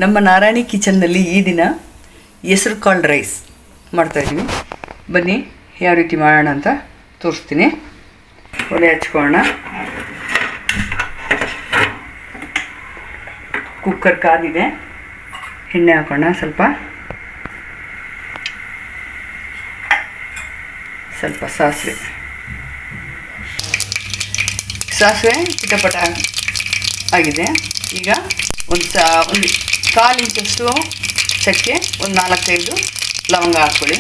ನಮ್ಮ ನಾರಾಯಣಿ ಕಿಚನ್ನಲ್ಲಿ ಈ ದಿನ ಹೆಸರು ಕಾಳು ರೈಸ್ ಮಾಡ್ತಾಯಿದ್ವಿ. ಬನ್ನಿ ಯಾವ ರೀತಿ ಮಾಡೋಣ ಅಂತ ತೋರಿಸ್ತೀನಿ. ಒಲೆ ಹಚ್ಕೊಳ್ಳೋಣ. ಕುಕ್ಕರ್ ಕಾದಿದೆ. ಎಣ್ಣೆ ಹಾಕೋಣ. ಸ್ವಲ್ಪ ಸಾಸಿವೆ ಚಿಟಪಟ ಆಗಿದೆ. ಈಗ ಒಂದು ಕಾಲು ಇಂಚಷ್ಟು ಚಕ್ಕೆ, ಒಂದು 4-5 ಲವಂಗ ಹಾಕ್ಕೊಳ್ಳಿ.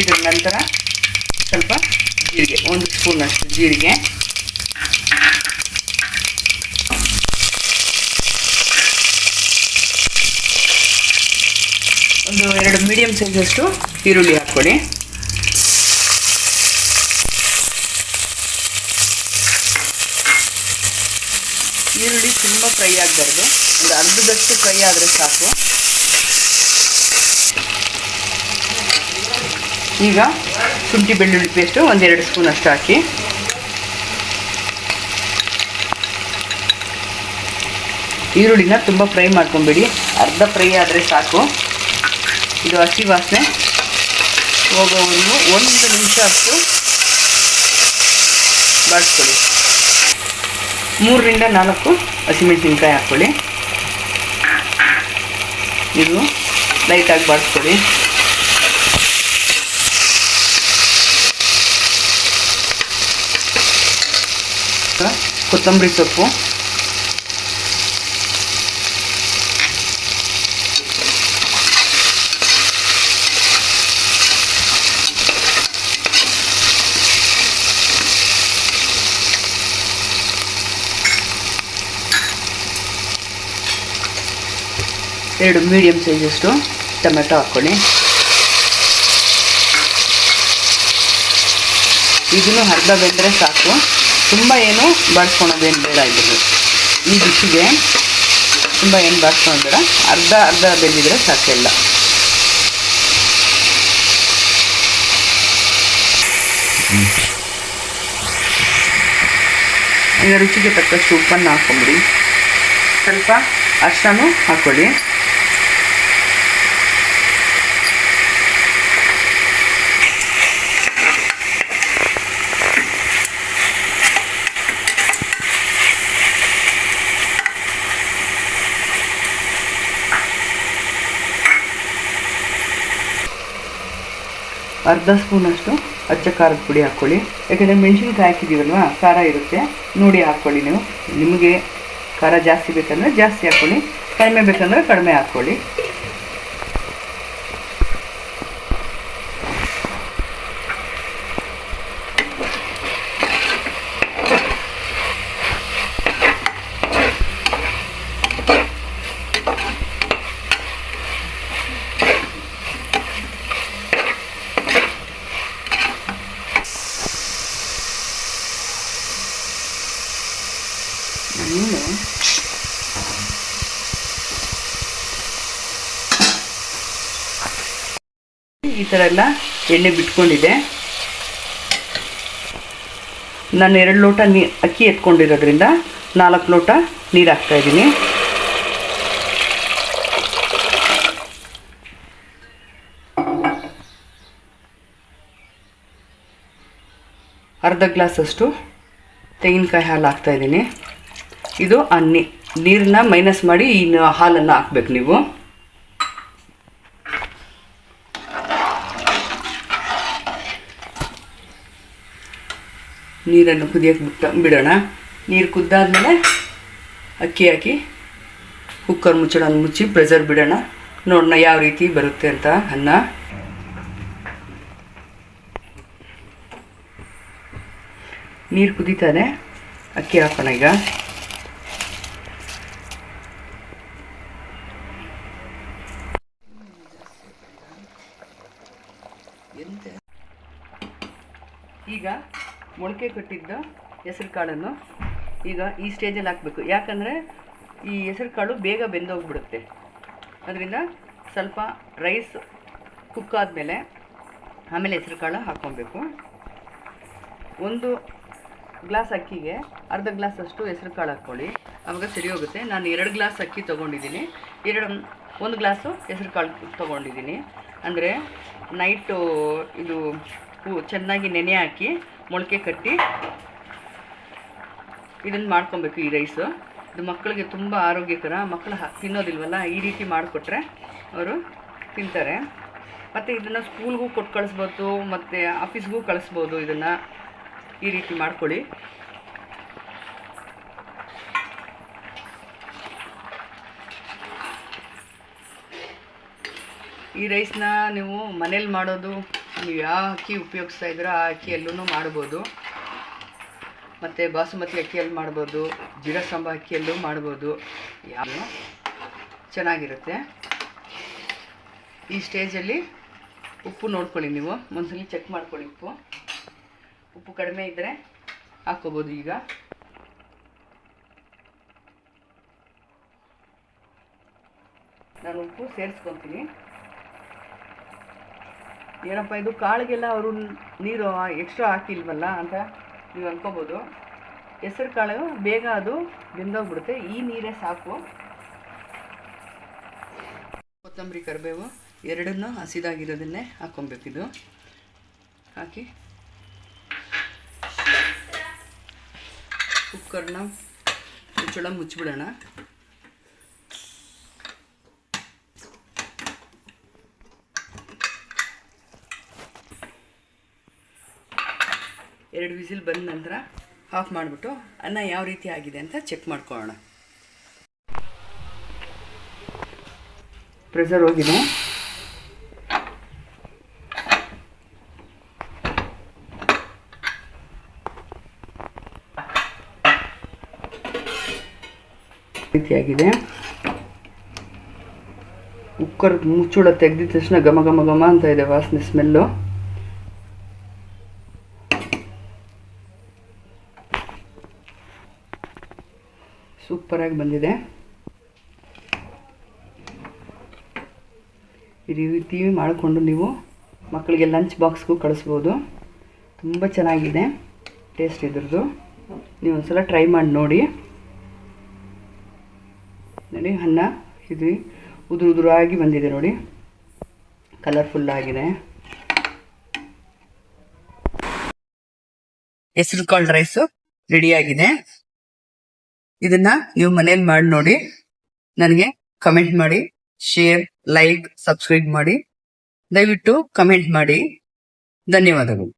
ಇದರ ನಂತರ ಸ್ವಲ್ಪ ಜೀರಿಗೆ, 1 ಸ್ಪೂನಷ್ಟು ಜೀರಿಗೆ, ಒಂದು 2 ಮೀಡಿಯಮ್ ಸೈಜಷ್ಟು ಈರುಳ್ಳಿ ಹಾಕ್ಕೊಳ್ಳಿ. ಈರುಳ್ಳಿ ತುಂಬ ಫ್ರೈ ಆಗಬಾರ್ದು, ಒಂದು ಅರ್ಧದಷ್ಟು ಫ್ರೈ ಆದರೆ ಸಾಕು. ಈಗ ಶುಂಠಿ ಬೆಳ್ಳುಳ್ಳಿ ಪೇಸ್ಟು 1-2 ಸ್ಪೂನಷ್ಟು ಹಾಕಿ. ಈರುಳ್ಳಿನ ತುಂಬ ಫ್ರೈ ಮಾಡ್ಕೊಬೇಡಿ, ಅರ್ಧ ಫ್ರೈ ಆದರೆ ಸಾಕು. ಇದು ಹಸಿ ವಾಸನೆ ಹೋಗೋವರೆಗೂ 1 ನಿಮಿಷ ಅಷ್ಟು ಬಾಡಿಸ್ಕೊಳ್ಳಿ. 3-4 ಹಸಿಮೆಣಸಿನ್ಕಾಯಿ ಹಾಕ್ಕೊಳ್ಳಿ. ಇದು ಲೈಟಾಗಿ ಬಾಡಿಸ್ಕೊಳ್ಳಿ. ಕೊತ್ತಂಬರಿ ಸೊಪ್ಪು, ಎರಡು ಮೀಡಿಯಮ್ ಸೈಜಷ್ಟು ಟೊಮೆಟೊ ಹಾಕ್ಕೊಳ್ಳಿ. ಇದನ್ನು ಅರ್ಧ ಬೆಂದರೆ ಸಾಕು, ತುಂಬ ಏನು ಬಾಡಿಸ್ಕೊಳೋದೇನು ಬೇಡ. ಇದ್ರಲ್ಲಿ ಈ ಡಿಶ್ಶಿಗೆ ತುಂಬ ಏನು ಬಾಡಿಸ್ಕೊಳೋದು ಬೇಡ, ಅರ್ಧ ಬೆಂದಿದ್ರೆ ಸಾಕೆಲ್ಲ. ಈಗ ರುಚಿಗೆ ತಕ್ಕಷ್ಟು ಉಪ್ಪನ್ನು ಹಾಕ್ಕೊಂಬಿಡಿ. ಸ್ವಲ್ಪ ಅರಿಶಿನ ಹಾಕ್ಕೊಳ್ಳಿ. ಅರ್ಧ ಸ್ಪೂನಷ್ಟು ಅಚ್ಚ ಖಾರದ ಪುಡಿ ಹಾಕ್ಕೊಳ್ಳಿ. ಯಾಕೆಂದರೆ ಮೆಣಸಿನ್ಕಾಯಿ ಹಾಕಿದ್ದೀವಲ್ವ, ಖಾರ ಇರುತ್ತೆ, ನೋಡಿ ಹಾಕ್ಕೊಳ್ಳಿ. ನೀವು ನಿಮಗೆ ಖಾರ ಜಾಸ್ತಿ ಬೇಕಂದರೆ ಜಾಸ್ತಿ ಹಾಕ್ಕೊಳ್ಳಿ, ಕಡಿಮೆ ಬೇಕಂದರೆ ಕಡಿಮೆ ಹಾಕ್ಕೊಳ್ಳಿ. ಈ ಥರ ಎಲ್ಲ ಎಣ್ಣೆ ಬಿಟ್ಕೊಂಡಿದೆ. ನಾನು 2 ಲೋಟ ಅಕ್ಕಿ ಎತ್ಕೊಂಡಿರೋದ್ರಿಂದ 4 ಲೋಟ ನೀರು ಹಾಕ್ತಾಯಿದ್ದೀನಿ. ಅರ್ಧ ಗ್ಲಾಸಷ್ಟು ತೆಂಗಿನಕಾಯಿ ಹಾಲು ಹಾಕ್ತಾಯಿದ್ದೀನಿ. ಇದು ನೀರನ್ನ ಮೈನಸ್ ಮಾಡಿ ಈ ಹಾಲನ್ನು ಹಾಕ್ಬೇಕು ನೀವು. ನೀರನ್ನು ಕುದಿಯೋಕ್ಕೆ ಬಿಡೋಣ. ನೀರು ಕುದ್ದಾದ್ಮೇಲೆ ಅಕ್ಕಿ ಹಾಕಿ ಕುಕ್ಕರ್ ಮುಚ್ಚಳನ ಮುಚ್ಚಿ ಪ್ರೆಷರ್ ಬಿಡೋಣ. ನೋಡೋಣ ಯಾವ ರೀತಿ ಬರುತ್ತೆ ಅಂತ ಅನ್ನ. ನೀರು ಕುದೀತಾರೆ, ಅಕ್ಕಿ ಹಾಕೋಣ. ಈಗ ಈಗ ಮೊಳಕೆ ಕಟ್ಟಿದ್ದ ಹೆಸರು ಕಾಳನ್ನು ಈಗ ಈ ಸ್ಟೇಜಲ್ಲಿ ಹಾಕಬೇಕು. ಯಾಕಂದರೆ ಈ ಹೆಸರು ಕಾಳು ಬೇಗ ಬೆಂದೋಗ್ಬಿಡುತ್ತೆ. ಅದರಿಂದ ಸ್ವಲ್ಪ ರೈಸ್ ಕುಕ್ ಆದಮೇಲೆ ಆಮೇಲೆ ಹೆಸರು ಕಾಳು ಹಾಕ್ಕೊಬೇಕು. 1 ಗ್ಲಾಸ್ ಅಕ್ಕಿಗೆ ಅರ್ಧ ಗ್ಲಾಸಷ್ಟು ಹೆಸರು ಕಾಳು ಹಾಕ್ಕೊಳ್ಳಿ. ಆವಾಗ ಸರಿ ಹೋಗುತ್ತೆ. ನಾನು 2 ಗ್ಲಾಸ್ ಅಕ್ಕಿ ತೊಗೊಂಡಿದ್ದೀನಿ, 1 ಗ್ಲಾಸು ಹೆಸರು ಕಾಳು ತೊಗೊಂಡಿದ್ದೀನಿ. ಅಂದರೆ ನೈಟು ಇದು ಚೆನ್ನಾಗಿ ನೆನೆ ಹಾಕಿ ಮೊಳಕೆ ಕಟ್ಟಿ ಇದನ್ನು ಮಾಡ್ಕೊಬೇಕು. ಈ ರೈಸು ಇದು ಮಕ್ಕಳಿಗೆ ತುಂಬ ಆರೋಗ್ಯಕರ. ಮಕ್ಕಳು ತಿನ್ನೋದಿಲ್ವಲ್ಲ, ಈ ರೀತಿ ಮಾಡಿಕೊಟ್ರೆ ಅವರು ತಿಂತಾರೆ. ಮತ್ತು ಇದನ್ನು ಸ್ಕೂಲ್ಗೂ ಕೊಟ್ಟು ಕಳಿಸ್ಬೋದು, ಮತ್ತು ಆಫೀಸ್ಗೂ ಕಳಿಸ್ಬೋದು. ಇದನ್ನು ಈ ರೀತಿ ಮಾಡ್ಕೊಳ್ಳಿ. ಈ ರೈಸ್ನ ನೀವು ಮನೇಲಿ ಮಾಡೋದು, ನೀವು ಯಾವ ಅಕ್ಕಿ ಉಪಯೋಗಿಸ್ತಾ ಇದ್ದೀರೋ ಆ ಅಕ್ಕಿಯಲ್ಲೂ ಮಾಡ್ಬೋದು. ಮತ್ತು ಬಾಸುಮತಿ ಅಕ್ಕಿಯಲ್ಲಿ ಮಾಡ್ಬೋದು, ಜೀರಸಂಬ ಅಕ್ಕಿಯಲ್ಲೂ ಮಾಡ್ಬೋದು. ಯಾವ ಚೆನ್ನಾಗಿರುತ್ತೆ. ಈ ಸ್ಟೇಜಲ್ಲಿ ಉಪ್ಪು ನೋಡ್ಕೊಳ್ಳಿ, ನೀವು ಒಂದ್ಸಲಿ ಚೆಕ್ ಮಾಡ್ಕೊಳ್ಳಿ. ಉಪ್ಪು ಕಡಿಮೆ ಇದ್ದರೆ ಹಾಕ್ಕೋಬೋದು. ಈಗ ನಾನು ಉಪ್ಪು ಸೇರಿಸ್ಕೊತೀನಿ. ಏನಪ್ಪ ಇದು ಕಾಳಿಗೆಲ್ಲ ಅವರು ನೀರು ಎಕ್ಸ್ಟ್ರಾ ಹಾಕಿಲ್ವಲ್ಲ ಅಂತ ನೀವು ಅನ್ಕೋಬೋದು. ಹೆಸರು ಕಾಳು ಬೇಗ ಅದು ಬೆಂದೋಗ್ಬಿಡುತ್ತೆ, ಈ ನೀರೇ ಸಾಕು. ಕೊತ್ತಂಬರಿ ಕರಿಬೇವು ಎರಡನ್ನೂ ಹಸಿದಾಗಿರೋದನ್ನೇ ಹಾಕ್ಕೊಬೇಕಿದು. ಹಾಕಿ ಕುಕ್ಕರ್ನ ಮುಚ್ಚಿಬಿಡೋಣ. ಎರಡು ವಿಸಿಲ್ ಬಂದ ನಂತರ ಆಫ್ ಮಾಡಿಬಿಟ್ಟು ಅನ್ನ ಯಾವ ರೀತಿ ಆಗಿದೆ ಅಂತ ಚೆಕ್ ಮಾಡ್ಕೊಳ್ಳೋಣ. ಪ್ರೆಷರ್ ಹೋಗಿದೆ. ರೀತಿಯಾಗಿದೆ. ಕುಕ್ಕರ್ ಮುಚ್ಚುಳ ತೆಗೆದಿದ ತಕ್ಷಣ ಘಮ ಘಮ ಘಮ ಅಂತ ಇದೆ ವಾಸನೆ, ಸ್ಮೆಲ್ಲು. ಸೂಪರಾಗಿ ಬಂದಿದೆ. ಈ ರೀತಿ ಮಾಡಿಕೊಂಡು ನೀವು ಮಕ್ಕಳಿಗೆ ಲಂಚ್ ಬಾಕ್ಸ್ಗೂ ಕಳಿಸ್ಬೋದು. ತುಂಬ ಚೆನ್ನಾಗಿದೆ ಟೇಸ್ಟ್ ಇದ್ರದ್ದು. ನೀವು ಒಂದ್ಸಲ ಟ್ರೈ ಮಾಡಿ ನೋಡಿ. ನೋಡಿ, ಅನ್ನ ಇದು ಉದುರಾಗಿ ಬಂದಿದೆ ನೋಡಿ, ಕಲರ್ಫುಲ್ ಆಗಿದೆ. ಹೆಸರು ಕಾಳು ರೈಸು ರೆಡಿಯಾಗಿದೆ. ಇದನ್ನ ನೀವು ಮನೇಲಿ ಮಾಡಿ ನೋಡಿ. ನನಗೆ ಕಮೆಂಟ್ ಮಾಡಿ, ಶೇರ್, ಲೈಕ್, ಸಬ್ಸ್ಕ್ರೈಬ್ ಮಾಡಿ. ದಯವಿಟ್ಟು ಕಮೆಂಟ್ ಮಾಡಿ. ಧನ್ಯವಾದಗಳು.